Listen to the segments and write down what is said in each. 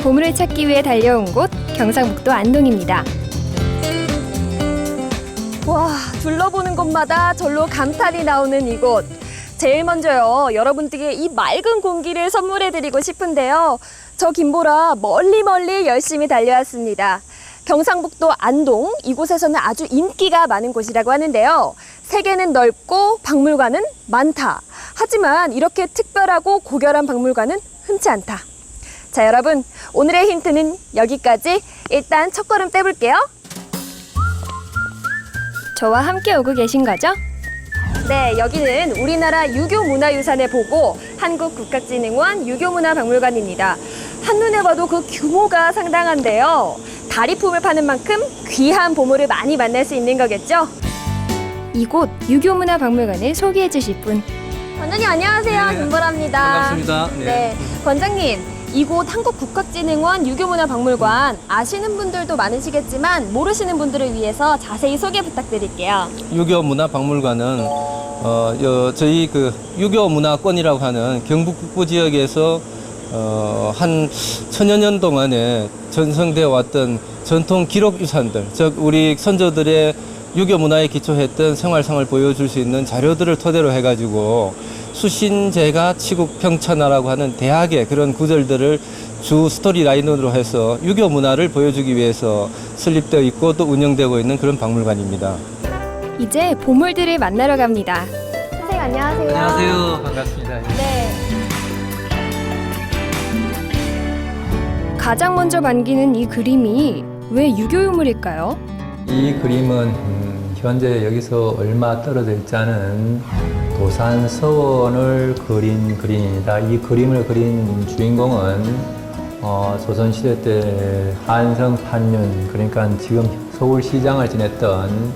보물을 찾기 위해 달려온 곳 경상북도 안동입니다. 와, 둘러보는 곳마다 절로 감탄이 나오는 이곳. 제일 먼저요, 여러분들께 이 맑은 공기를 선물해드리고 싶은데요. 저 김보라 멀리 열심히 달려왔습니다. 경상북도 안동, 이곳에서는 아주 인기가 많은 곳이라고 하는데요. 세계는 넓고 박물관은 많다. 하지만 이렇게 특별하고 고결한 박물관은 흔치 않다. 자, 여러분, 오늘의 힌트는 여기까지. 일단 첫걸음 떼볼게요. 저와 함께 오고 계신 거죠? 네, 여기는 우리나라 유교문화유산의 보고 한국국가진흥원 유교문화박물관입니다. 한눈에 봐도 그 규모가 상당한데요. 다리품을 파는 만큼 귀한 보물을 많이 만날 수 있는 거겠죠? 이곳 유교문화박물관을 소개해 주실 분. 원장님 안녕하세요. 네, 김보라입니다. 반갑습니다. 네, 원장님, 이곳 한국국가진흥원 유교문화박물관 아시는 분들도 많으시겠지만 모르시는 분들을 위해서 자세히 소개 부탁드릴게요. 유교문화박물관은 저희 그 유교문화권이라고 하는 경북 북부 지역에서 한 천여 년 동안에 전성되어 왔던 전통 기록 유산들, 즉 우리 선조들의 유교 문화에 기초했던 생활상을 보여줄 수 있는 자료들을 토대로 해가지고 수신제가 치국평천하라고 하는 대학의 그런 구절들을 주 스토리 라인으로 해서 유교 문화를 보여주기 위해서 설립되어 있고 또 운영되고 있는 그런 박물관입니다. 이제 보물들을 만나러 갑니다. 선생님 안녕하세요. 안녕하세요. 반갑습니다. 네. 가장 먼저 반기는 이 그림이 왜 유교유물일까요? 이 그림은 현재 여기서 얼마 떨어져 있지 않은 도산서원을 그린 그림입니다. 이 그림을 그린 주인공은 조선시대 때 한성 판윤, 그러니까 지금 서울시장을 지냈던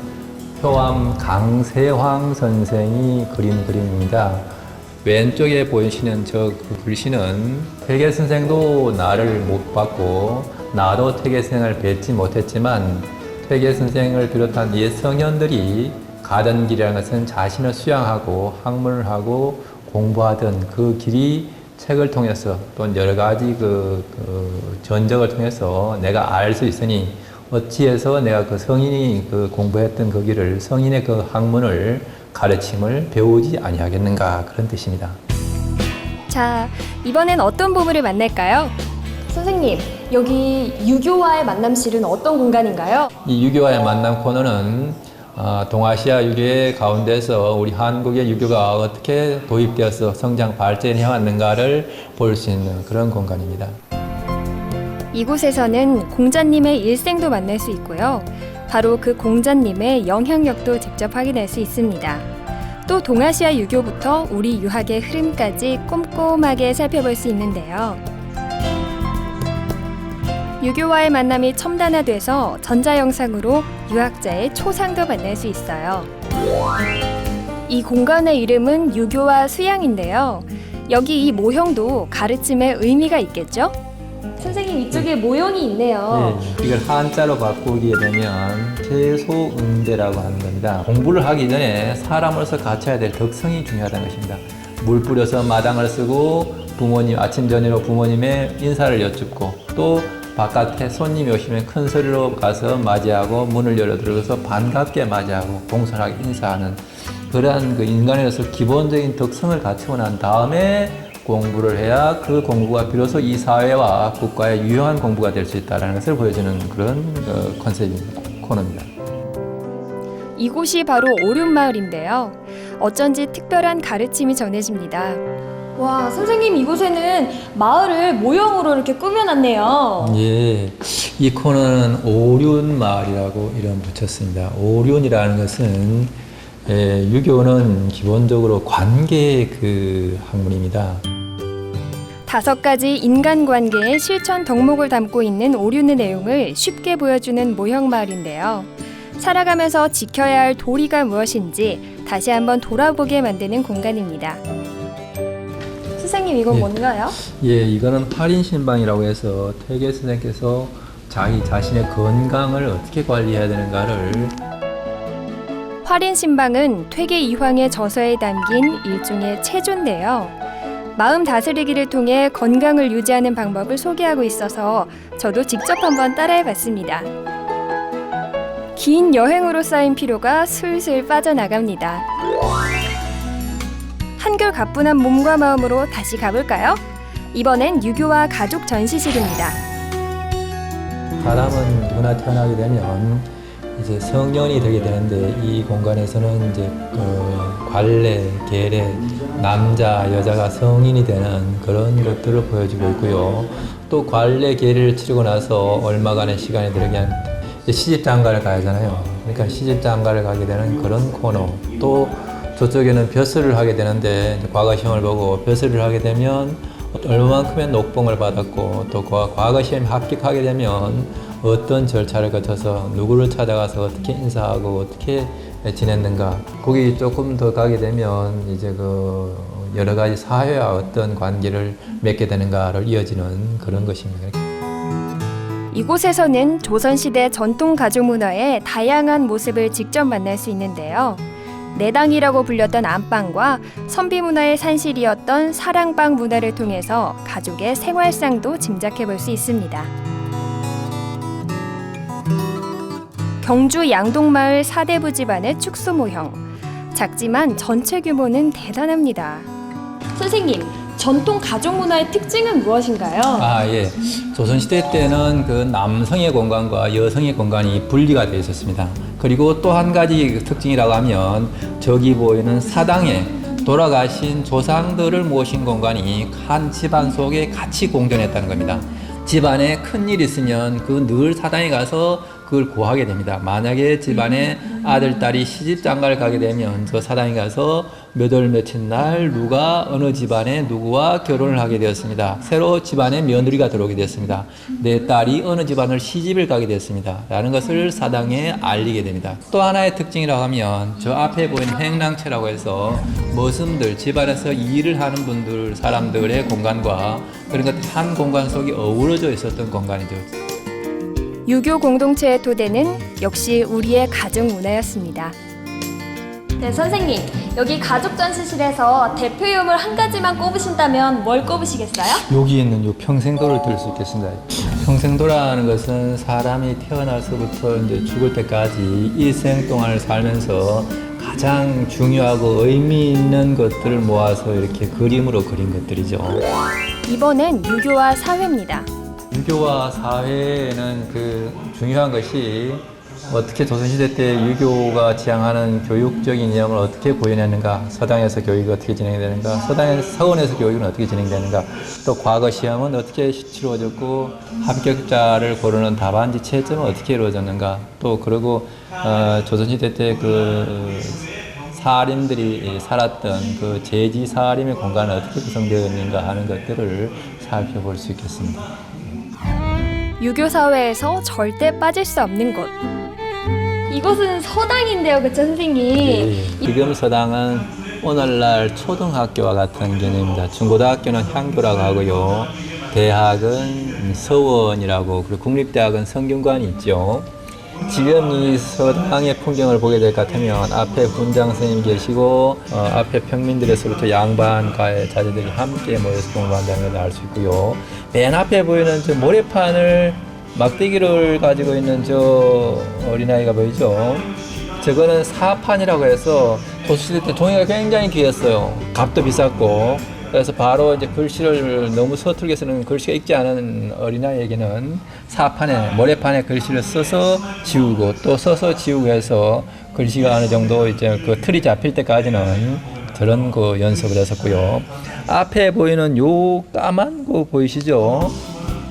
효암 강세황 선생이 그린 그림입니다. 왼쪽에 보이시는 저 글씨는 퇴계 선생도 나를 못 봤고 나도 퇴계 선생을 뵙지 못했지만 퇴계 선생을 비롯한 옛 성현들이 가던 길이라는 것은 자신을 수양하고 학문을 하고 공부하던 그 길이 책을 통해서 또 여러 가지 전적을 통해서 내가 알 수 있으니 어찌해서 내가 그 성인이 그 공부했던 그 길을 성인의 그 학문을 가르침을 배우지 아니하겠는가 그런 뜻입니다. 자, 이번엔 어떤 보물을 만날까요? 선생님, 여기 유교와의 만남실은 어떤 공간인가요? 이 유교와의 만남 코너는 동아시아 유교의 가운데서 우리 한국의 유교가 어떻게 도입되어서 성장 발전해 왔는가를 볼 수 있는 그런 공간입니다. 이곳에서는 공자님의 일생도 만날 수 있고요. 바로 그 공자님의 영향력도 직접 확인할 수 있습니다. 또 동아시아 유교부터 우리 유학의 흐름까지 꼼꼼하게 살펴볼 수 있는데요. 유교와의 만남이 첨단화돼서 전자영상으로 유학자의 초상도 만날 수 있어요. 이 공간의 이름은 유교와 수양인데요. 여기 이 모형도 가르침의 의미가 있겠죠? 선생님, 이쪽에 모형이 있네요. 네, 이걸 한자로 바꾸게 되면 태소응대라고 하는 겁니다. 공부를 하기 전에 사람으로서 갖춰야 될 덕성이 중요하다는 것입니다. 물 뿌려서 마당을 쓰고 부모님 아침 저녁으로 부모님의 인사를 여쭙고 또 바깥에 손님이 오시면 큰 소리로 가서 맞이하고 문을 열어 들어가서 반갑게 맞이하고 공손하게 인사하는 그러한 그 인간으로서 기본적인 덕성을 갖추고 난 다음에 공부를 해야 그 공부가 비로소 이 사회와 국가에 유용한 공부가 될 수 있다는 것을 보여주는 그런 컨셉입니다. 코너입니다. 이곳이 바로 오륜마을인데요. 어쩐지 특별한 가르침이 전해집니다. 와, 선생님, 이곳에는 마을을 모형으로 이렇게 꾸며놨네요. 예, 이 코너는 오륜마을이라고 이름 붙였습니다. 오륜이라는 것은 유교는 기본적으로 관계의 그 학문입니다. 5가지 인간관계의 실천 덕목을 담고 있는 오륜의 내용을 쉽게 보여주는 모형마을인데요. 살아가면서 지켜야 할 도리가 무엇인지 다시 한번 돌아보게 만드는 공간입니다. 선생님, 이건 예. 뭔가요? 예, 이거는 팔인신방이라고 해서 퇴계 선생께서 자기 자신의 건강을 어떻게 관리해야 되는가를 활인신방은 퇴계 이황의 저서에 담긴 일종의 체조인데요. 마음 다스리기를 통해 건강을 유지하는 방법을 소개하고 있어서 저도 직접 한번 따라해봤습니다. 긴 여행으로 쌓인 피로가 슬슬 빠져나갑니다. 한결 가뿐한 몸과 마음으로 다시 가볼까요? 이번엔 유교와 가족 전시실입니다. 사람은 누구나 태어나게 되면 이제 성년이 되게 되는데 이 공간에서는 이제 관례, 계례, 남자, 여자가 성인이 되는 그런 것들을 보여주고 있고요. 또 관례, 계례를 치르고 나서 얼마간의 시간이 들으면 시집장가를 가야 하잖아요. 그러니까 시집장가를 가게 되는 그런 코너. 또 저쪽에는 벼슬을 하게 되는데 과거 시험을 보고 벼슬을 하게 되면 얼마만큼의 녹봉을 받았고 또 과거 시험에 합격하게 되면 어떤 절차를 거쳐서 누구를 찾아가서 어떻게 인사하고 어떻게 지냈는가. 거기 조금 더 가게 되면 이제 그 여러 가지 사회와 어떤 관계를 맺게 되는가를 이어지는 그런 것입니다. 이곳에서는 조선시대 전통 가족 문화의 다양한 모습을 직접 만날 수 있는데요. 내당이라고 불렸던 안방과 선비 문화의 산실이었던 사랑방 문화를 통해서 가족의 생활상도 짐작해 볼 수 있습니다. 경주 양동마을 사대부 집안의 축소 모형. 작지만 전체 규모는 대단합니다. 선생님, 전통 가족 문화의 특징은 무엇인가요? 예. 조선시대 때는 그 남성의 공간과 여성의 공간이 분리가 되어 있었습니다. 그리고 또 한 가지 특징이라고 하면 저기 보이는 사당에 돌아가신 조상들을 모신 공간이 한 집안 속에 같이 공존했다는 겁니다. 집안에 큰일 있으면 그 늘 사당에 가서 그걸 고하게 됩니다. 만약에 집안에 아들, 딸이 시집장가를 가게 되면 저 사당에 가서 몇 월 며칠 날 누가 어느 집안에 누구와 결혼을 하게 되었습니다. 새로 집안에 며느리가 들어오게 되었습니다. 내 딸이 어느 집안을 시집을 가게 되었습니다. 라는 것을 사당에 알리게 됩니다. 또 하나의 특징이라고 하면 저 앞에 보이는 행랑채라고 해서 머슴들, 집안에서 일을 하는 분들, 사람들의 공간과 그런 것들이 한 공간 속에 어우러져 있었던 공간이죠. 유교 공동체의 토대는 역시 우리의 가족 문화였습니다. 네, 선생님, 여기 가족 전시실에서 대표 유물 한 가지만 꼽으신다면 뭘 꼽으시겠어요? 여기 있는 요 평생도를 들 수 있겠습니다. 평생도라는 것은 사람이 태어나서부터 이제 죽을 때까지 일생 동안을 살면서 가장 중요하고 의미 있는 것들을 모아서 이렇게 그림으로 그린 것들이죠. 이번엔 유교와 사회입니다. 유교와 사회에는 그 중요한 것이 어떻게 조선시대 때 유교가 지향하는 교육적인 이념을 어떻게 구현했는가, 서당에서 교육이 어떻게 진행되는가, 서원에서 교육은 어떻게 진행되는가, 또 과거 시험은 어떻게 치루어졌고 합격자를 고르는 답안지 채점은 어떻게 이루어졌는가, 또 그리고 조선시대 때 그 사림들이 살았던 그 제지 사림의 공간은 어떻게 구성되어 있는가 하는 것들을 살펴볼 수 있겠습니다. 유교 사회에서 절대 빠질 수 없는 곳. 이곳은 서당인데요, 그쵸 선생님? 네, 지금 서당은 오늘날 초등학교와 같은 개념입니다. 중고등학교는 향교라고 하고요. 대학은 서원이라고, 그리고 국립대학은 성균관이 있죠. 지금 이 서당의 풍경을 보게 될 것 같으면 앞에 훈장 선생님이 계시고 앞에 평민들에서부터 양반가의 자제들이 함께 모여서 공부한다는 걸 알 수 있고요. 맨 앞에 보이는 저 모래판을 막대기를 가지고 있는 저 어린아이가 보이죠? 저거는 사판이라고 해서 조선시대 때 종이가 굉장히 귀했어요. 값도 비쌌고. 그래서 바로 이제 글씨를 너무 서툴게 쓰는 글씨가 읽지 않은 어린아이에게는 사판에, 모래판에 글씨를 써서 지우고 또 써서 지우고 해서 글씨가 어느 정도 이제 그 틀이 잡힐 때까지는 그런 그 연습을 했었고요. 앞에 보이는 요 까만 거 보이시죠?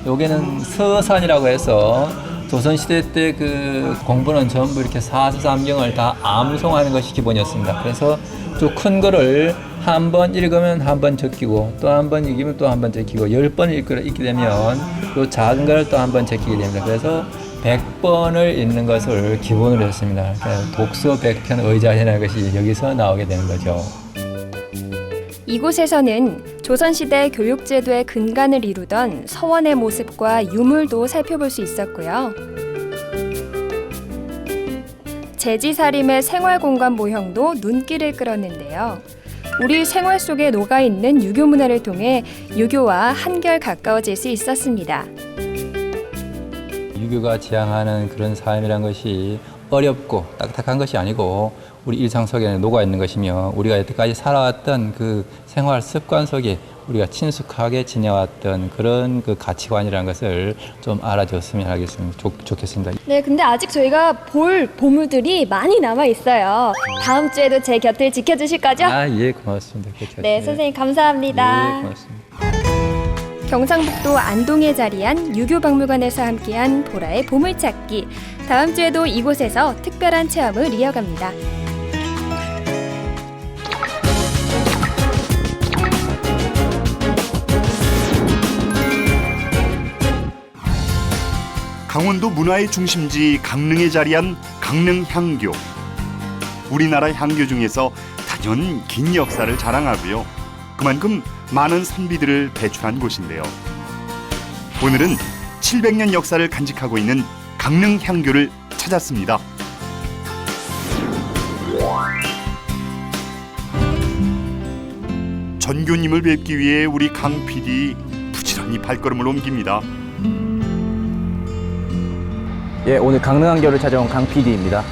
요게는 서산이라고 해서 조선시대 때 그 공부는 전부 이렇게 사서삼경을 다 암송하는 것이 기본이었습니다. 그래서 또 큰 거를 한 번 읽으면 한 번 적히고 또 한 번 읽으면 또 한 번 적히고 10번 읽게 되면 또 작은 걸 또 한 번 적히게 됩니다. 그래서 100번을 읽는 것을 기본으로 했습니다. 독서 100편 의자해라는 것이 여기서 나오게 되는 거죠. 이곳에서는 조선시대 교육제도의 근간을 이루던 서원의 모습과 유물도 살펴볼 수 있었고요. 제지사림의 생활공간 모형도 눈길을 끌었는데요. 우리 생활 속에 녹아있는 유교 문화를 통해 유교와 한결 가까워질 수 있었습니다. 유교가 지향하는 그런 삶이란 것이 어렵고 딱딱한 것이 아니고 우리 일상 속에 녹아 있는 것이며 우리가 여태까지 살아왔던 그 생활 습관 속에 우리가 친숙하게 지내왔던 그런 그 가치관이라는 것을 좀 알아줬으면 하겠습니다. 좋겠습니다. 네, 근데 아직 저희가 볼 보물들이 많이 남아 있어요. 다음 주에도 제 곁을 지켜주실 거죠? 예, 고맙습니다. 그렇게 네, 하시면. 선생님 감사합니다. 예, 고맙습니다. 경상북도 안동에 자리한 유교박물관에서 함께한 보라의 보물찾기. 다음 주에도 이곳에서 특별한 체험을 이어갑니다. 강원도 문화의 중심지 강릉에 자리한 강릉향교. 우리나라 향교 중에서 단연 긴 역사를 자랑하고요. 그만큼 많은 선비들을 배출한 곳인데요. 오늘은 700년 역사를 간직하고 있는 강릉향교를 찾았습니다. 전교님을 뵙기 위해 우리 강 PD 부지런히 발걸음을 옮깁니다. 예, 오늘 강릉한교를 찾아온 강 PD입니다.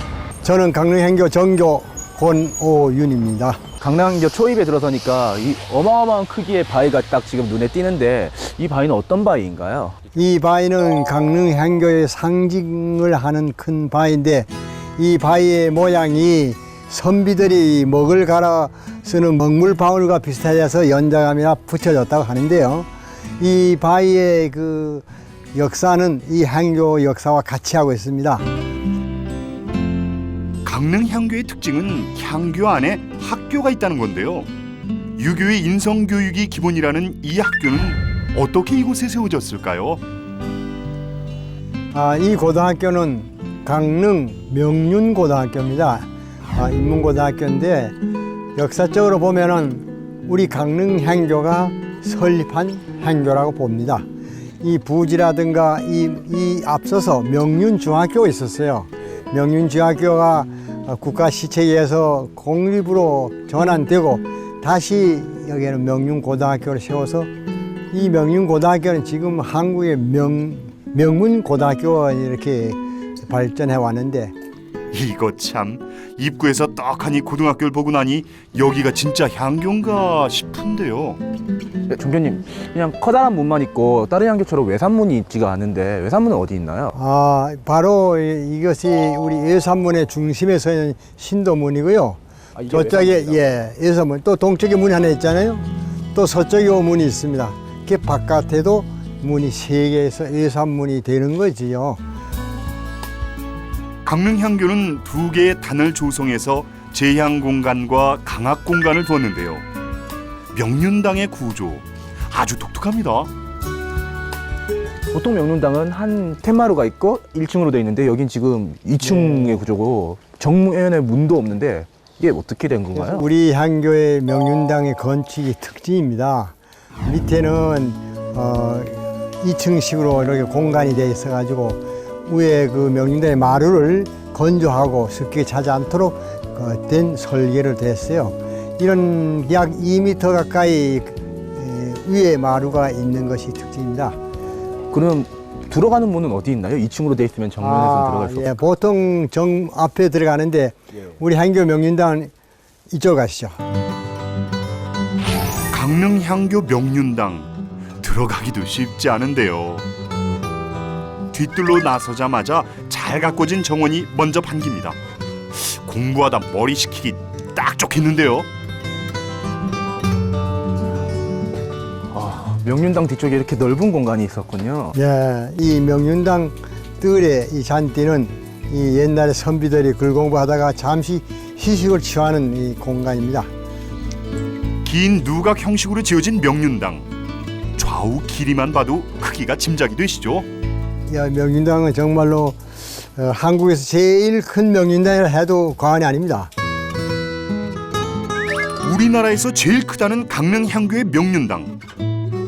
저는 강릉향교 정교 권오윤입니다. 강릉한교 초입에 들어서니까 이 어마어마한 크기의 바위가 딱 지금 눈에 띄는데 이 바위는 어떤 바위인가요? 이 바위는 강릉향교의 상징을 하는 큰 바위인데 이 바위의 모양이 선비들이 먹을 갈아 쓰는 먹물 바울과 비슷해져서 연장함이나 붙여졌다고 하는데요. 이 바위의 그 역사는 이 향교 역사와 같이 하고 있습니다. 강릉향교의 특징은 향교 안에 학교가 있다는 건데요. 유교의 인성교육이 기본이라는 이 학교는 어떻게 이곳에 세워졌을까요? 이 고등학교는 강릉 명륜고등학교입니다. 인문고등학교인데 역사적으로 보면은 우리 강릉향교가 설립한 향교라고 봅니다. 이 부지라든가 이 앞서서 명륜중학교가 있었어요. 명륜중학교가 국가시책에서 공립으로 전환되고 다시 여기에는 명륜고등학교를 세워서 이 명륜고등학교는 지금 한국의 명문고등학교가 이렇게 발전해 왔는데 이거 참 입구에서 떡하니 고등학교를 보고 나니 여기가 진짜 향교인가 싶은데요. 네, 종교님, 그냥 커다란 문만 있고 다른 향교처럼 외산문이 있지가 않은데 외산문은 어디 있나요? 바로 이것이 우리 예산문의 중심에 서 있는 신도문이고요. 이게 저쪽에 외산문이라고? 예산문, 또 동쪽에 문이 하나 있잖아요. 또 서쪽에 문이 있습니다. 그 바깥에도 문이 3개에서 예산문이 되는 거지요. 강릉향교는 2개의 단을 조성해서 제향 공간과 강학 공간을 두었는데요. 명륜당의 구조 아주 독특합니다. 보통 명륜당은 한 텐마루가 있고 1층으로 돼 있는데 여긴 지금 2층의 구조고 정면에 문도 없는데 이게 어떻게 된 건가요? 우리 향교의 명륜당의 건축이 특징입니다. 밑에는 2층식으로 이렇게 공간이 되어 있어가지고 위에 그 명륜당의 마루를 건조하고 습기가 차지 않도록 된 설계를 됐어요. 이런 약 2m 가까이 위에 마루가 있는 것이 특징입니다. 그럼 들어가는 문은 어디 있나요? 2층으로 돼 있으면 정면에서 들어갈 수 없어요. 보통 정 앞에 들어가는데 우리 향교 명륜당은 이쪽 가시죠. 강릉향교 명륜당 들어가기도 쉽지 않은데요. 뒷뜰로 나서자마자 잘 가꿔진 정원이 먼저 반깁니다. 공부하다 머리 식히기 딱 좋겠는데요. 명륜당 뒤쪽에 이렇게 넓은 공간이 있었군요. 이 명륜당 뜰의 이 잔디는 이 옛날에 선비들이 글 공부하다가 잠시 휴식을 취하는 이 공간입니다. 긴 누각 형식으로 지어진 명륜당. 좌우 길이만 봐도 크기가 짐작이 되시죠? 명륜당은 정말로 한국에서 제일 큰 명륜당이라 해도 과언이 아닙니다. 우리나라에서 제일 크다는 강릉향교의 명륜당.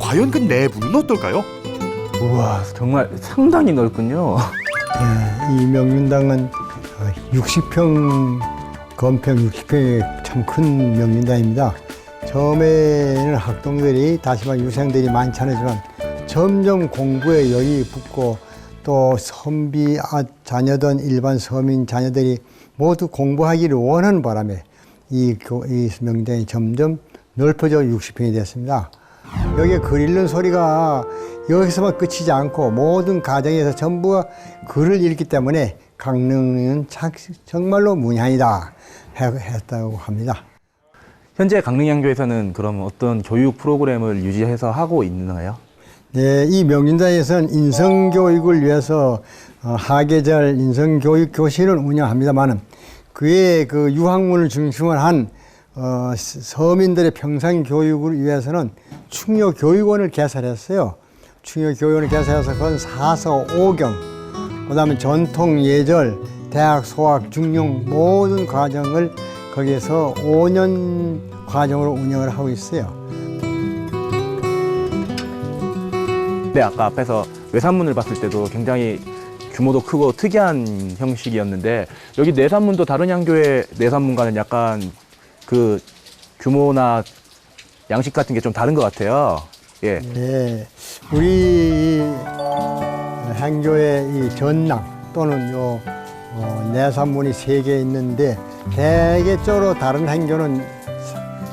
과연 그 내부는 어떨까요? 우와, 정말 상당히 넓군요. 이 명륜당은 60평, 건평 60평의 참 큰 명륜당입니다. 처음에는 학동들이 다시 말해 유생들이 많지 않지만 점점 공부에 열이 붙고 또 선비 자녀든 일반 서민 자녀들이 모두 공부하기를 원하는 바람에 이 명당이 점점 넓어져 60평이 됐습니다. 여기에 글 읽는 소리가 여기서만 끝이지 않고 모든 가정에서 전부가 글을 읽기 때문에 강릉은 정말로 문향이다 했다고 합니다. 현재 강릉향교에서는 그럼 어떤 교육 프로그램을 유지해서 하고 있나요? 네, 이 명륜당에서는 인성교육을 위해서 하계절 인성교육 교실을 운영합니다만은 그의 그 유학문을 중심으로 한 서민들의 평상교육을 위해서는 충효교육원을 개설했어요. 충효교육원을 개설해서 그건 사서, 오경, 그 다음에 전통, 예절, 대학, 소학, 중용 모든 과정을 거기에서 5년 과정으로 운영을 하고 있어요. 네, 아까 앞에서 외산문을 봤을 때도 굉장히 규모도 크고 특이한 형식이었는데 여기 내산문도 다른 향교의 내산문과는 약간 그 규모나 양식 같은 게 좀 다른 것 같아요. 예. 네, 우리 향교의 이 전랑 또는 요 내산문이 3개 있는데 대개적으로 다른 향교는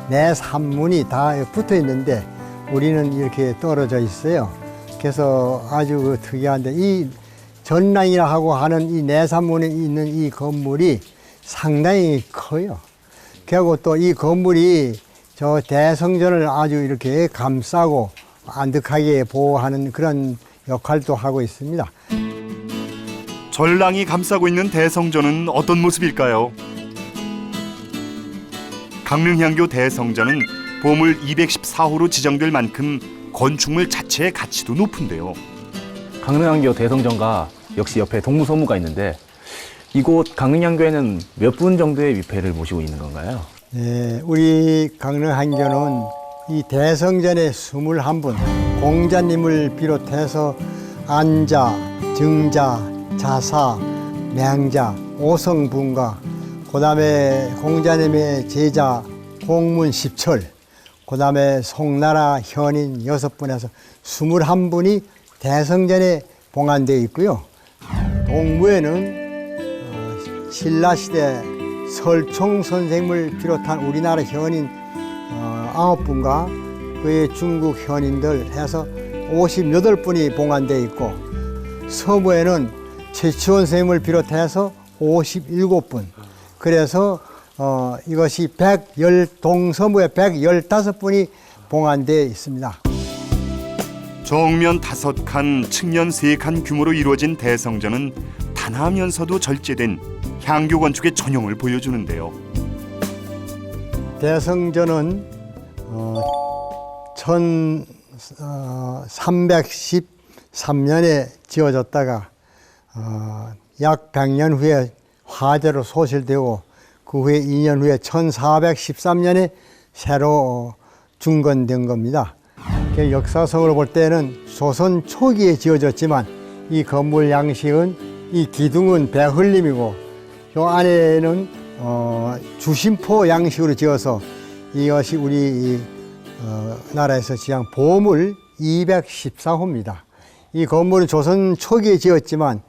내산문이 다 붙어 있는데 우리는 이렇게 떨어져 있어요. 그래서 아주 특이한데 이 전랑이라 하고 하는 이 내산문에 있는 이 건물이 상당히 커요. 그리고 또 이 건물이 저 대성전을 아주 이렇게 감싸고 안득하게 보호하는 그런 역할도 하고 있습니다. 전랑이 감싸고 있는 대성전은 어떤 모습일까요? 강릉향교 대성전은 보물 214호로 지정될 만큼 건축물 자체의 가치도 높은데요. 강릉향교 대성전과 역시 옆에 동무서무가 있는데 이곳 강릉향교에는 몇 분 정도의 위패를 모시고 있는 건가요? 네, 우리 강릉향교는 이 대성전에 21분, 공자님을 비롯해서 안자, 증자, 자사, 맹자, 오성분가, 그 다음에 공자님의 제자 공문 10철, 그 다음에 송나라 현인 6분에서 21분이 대성전에 봉안되어 있고요. 동무에는 신라시대 설총 선생님을 비롯한 우리나라 현인 9분과 그의 중국 현인들 해서 58분이 봉안되어 있고 서부에는 최치원 선생님을 비롯해서 57분. 그래서 이것이 동서부에 115분이 봉안되어 있습니다. 정면 5칸, 측면 3칸 규모로 이루어진 대성전은 단아하면서도 절제된 향교 건축의 전형을 보여주는데요. 대성전은 1313년에 지어졌다가 약 100년 후에 화재로 소실되고 그 후에 2년 후에 1413년에 새로 중건된 겁니다. 역사성으로 볼 때는 조선 초기에 지어졌지만 이 건물 양식은 이 기둥은 배흘림이고 요 안에는 주심포 양식으로 지어서 이것이 우리 나라에서 지은 보물 214호입니다. 이 건물은 조선 초기에 지었지만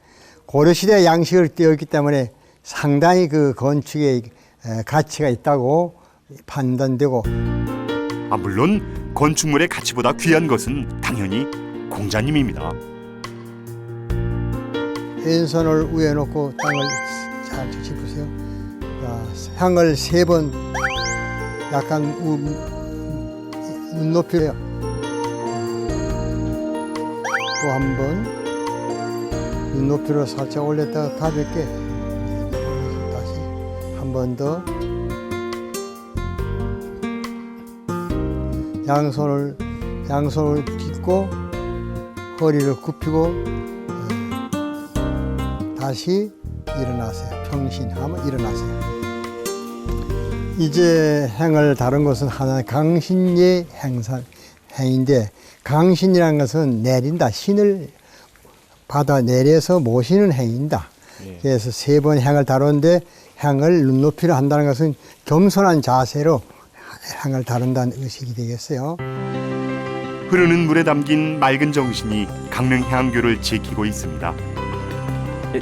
고려시대 양식을 띄었기 때문에 상당히 그 건축의 가치가 있다고 판단되고 물론 건축물의 가치보다 귀한 것은 당연히 공자님입니다. 왼손을 위에 놓고 땅을 잘 짚으세요. 향을 3번 약간 눈높이래요. 또 한 번 눈높이로 살짝 올렸다가 가볍게 다시 한 번 더 양손을 딛고 허리를 굽히고 다시 일어나세요. 평신하면 일어나세요. 이제 행을 다른 것은 하나는 강신의 행인데 강신이라는 것은 내린다. 신을 받아 내려서 모시는 행위입니다. 그래서 3번 행을 다루는데 행을 눈높이로 한다는 것은 겸손한 자세로 향을 다룬다는 의식이 되겠어요. 흐르는 물에 담긴 맑은 정신이 강릉 향교를 지키고 있습니다.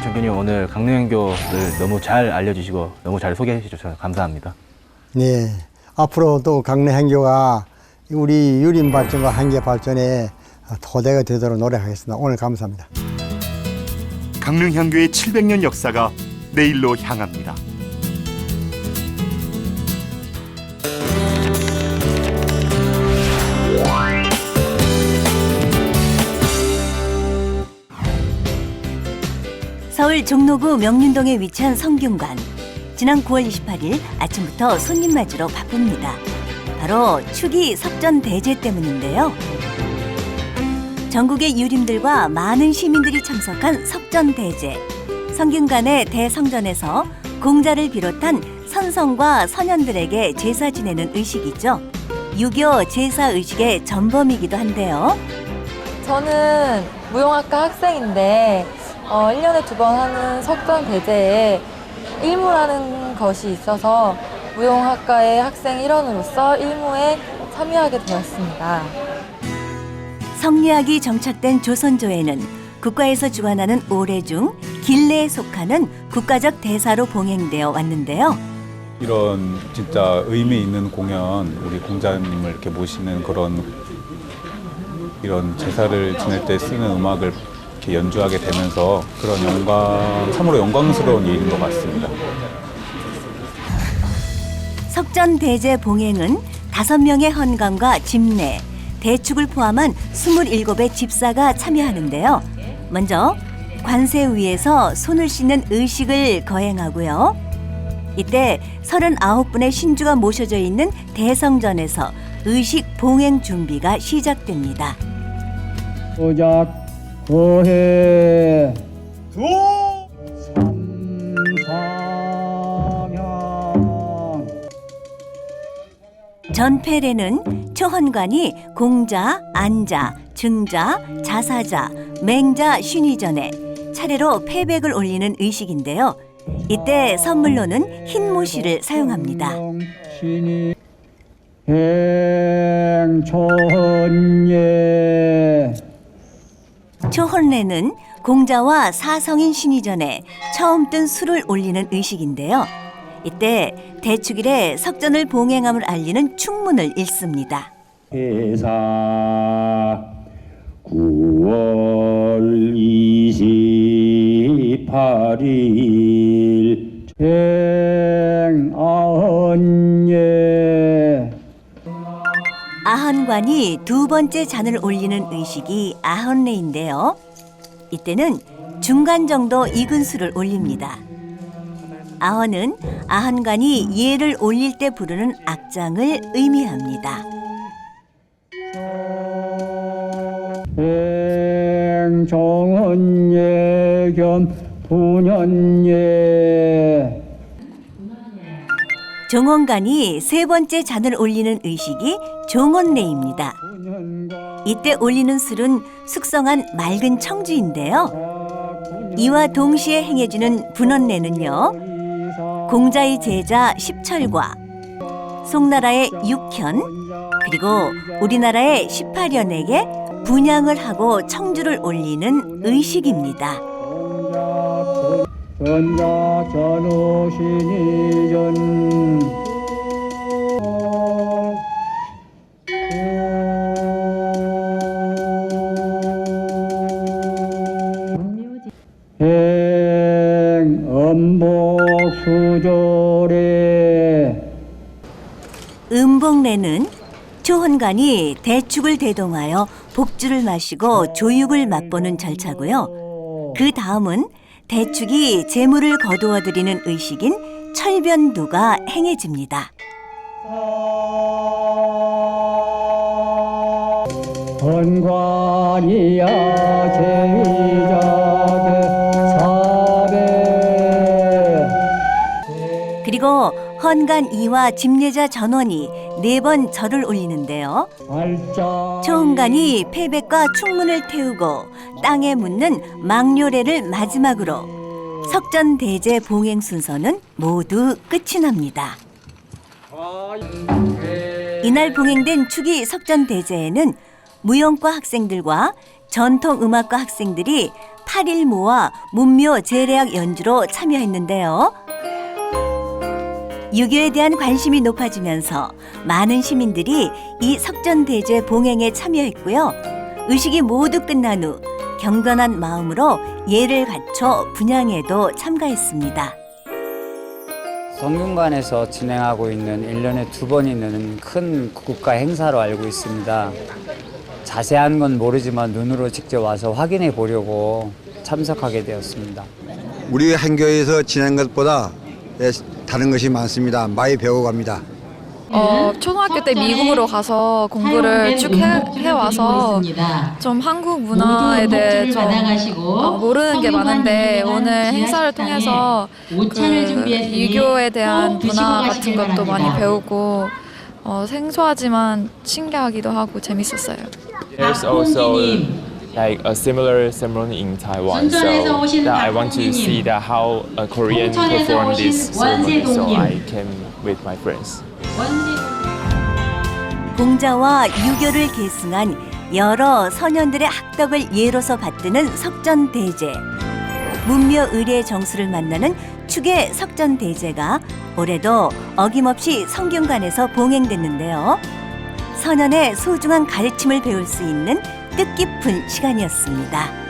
정교님 오늘 강릉향교를 너무 잘 알려주시고 너무 잘 소개해 주셔서 감사합니다. 네, 앞으로도 강릉 향교가 우리 유림 발전과 향교 발전에 토대가 되도록 노력하겠습니다. 오늘 감사합니다. 강릉 향교의 700년 역사가 내일로 향합니다. 서울 종로구 명륜동에 위치한 성균관. 지난 9월 28일 아침부터 손님 맞으러 바쁩니다. 바로 추기 석전 대제 때문인데요. 전국의 유림들과 많은 시민들이 참석한 석전 대제. 성균관의 대성전에서 공자를 비롯한 선성과 선현들에게 제사 지내는 의식이죠. 유교 제사 의식의 전범이기도 한데요. 저는 무용학과 학생인데 1년에 2번 하는 석전 대제에 일무라는 것이 있어서 무용학과의 학생 일원으로서 일무에 참여하게 되었습니다. 성리학이 정착된 조선조에는 국가에서 주관하는 올해 중 길내에 속하는 국가적 대사로 봉행되어 왔는데요. 이런 진짜 의미 있는 공연, 우리 공자님을 이렇게 모시는 그런 이런 제사를 지낼 때 쓰는 음악을 이렇게 연주하게 되면서 그런 참으로 영광스러운 일인 것 같습니다. 석전 대제 봉행은 5명의 헌관과 집내, 대축을 포함한 27의 집사가 참여하는데요. 먼저 관세 위에서 손을 씻는 의식을 거행하고요. 이때 39분의 신주가 모셔져 있는 대성전에서 의식 봉행 준비가 시작됩니다. 오작 고해 전패례는 초헌관이 공자, 안자, 증자, 자사자, 맹자 쉬니 전에 차례로 패백을 올리는 의식인데요. 이때 선물로는 흰모시를 사용합니다. 초헌례는 공자와 사성인 쉬니 전에 처음 뜬 술을 올리는 의식인데요. 이때 대축일에 석전을 봉행함을 알리는 축문을 읽습니다. 해사 9월 28일 행아헌예. 아헌관이 두 번째 잔을 올리는 의식이 아헌례인데요. 이때는 중간 정도 익은 술을 올립니다. 아헌은 아헌관이 예를 올릴 때 부르는 악장을 의미합니다. 행정헌예 겸 분현예. 종헌관이 세 번째 잔을 올리는 의식이 종헌례입니다. 이때 올리는 술은 숙성한 맑은 청주인데요. 이와 동시에 행해지는 분헌례는요. 공자의 제자 십철과 송나라의 육현 그리고 우리나라의 18연에게 분양을 하고 청주를 올리는 의식입니다. 전자 전오신이 전 음복수조례. 음복례는 초헌관이 대축을 대동하여 복주를 마시고 조육을 맛보는 절차고요. 그 다음은 대축이 재물을 거두어 드리는 의식인 철변두가 행해집니다. 헌관이야 제위자대 사배. 그리고 헌관 이와 집례자 전원이 4번 절을 올리는데요. 초헌관이 패백과 축문을 태우고 땅에 묻는 망료례를 마지막으로 석전 대제 봉행 순서는 모두 끝이 납니다. 이날 봉행된 축의 석전대제에는 무용과 학생들과 전통음악과 학생들이 8일 모아 문묘 제례악 연주로 참여했는데요. 유교에 대한 관심이 높아지면서 많은 시민들이 이 석전대제 봉행에 참여했고요. 의식이 모두 끝난 후 경건한 마음으로 예를 갖춰 분향에도 참가했습니다. 성균관에서 진행하고 있는 1년에 2번 있는 큰 국가 행사로 알고 있습니다. 자세한 건 모르지만 눈으로 직접 와서 확인해 보려고 참석하게 되었습니다. 우리 한교에서 지낸 것보다 다른 것이 많습니다. 많이 배워갑니다. 초등학교 때 미국으로 가서 공부를 쭉 해와서 좀 한국 문화에 대해 좀 모르는 게 많은데 오늘 행사를 통해서 유교에 대한 문화 같은 것도 많이 배우고 생소하지만 신기하기도 하고 재밌었어요. There's also like a similar ceremony in Taiwan, so that I want to see that how a Korean perform this ceremony, so I came with my friends. 공자와 유교를 계승한 여러 선현들의 학덕을 예로서 받드는 석전대제. 문묘 의례의 정수를 만나는 축의 석전대제가 올해도 어김없이 성균관에서 봉행됐는데요. 선현의 소중한 가르침을 배울 수 있는 뜻깊은 시간이었습니다.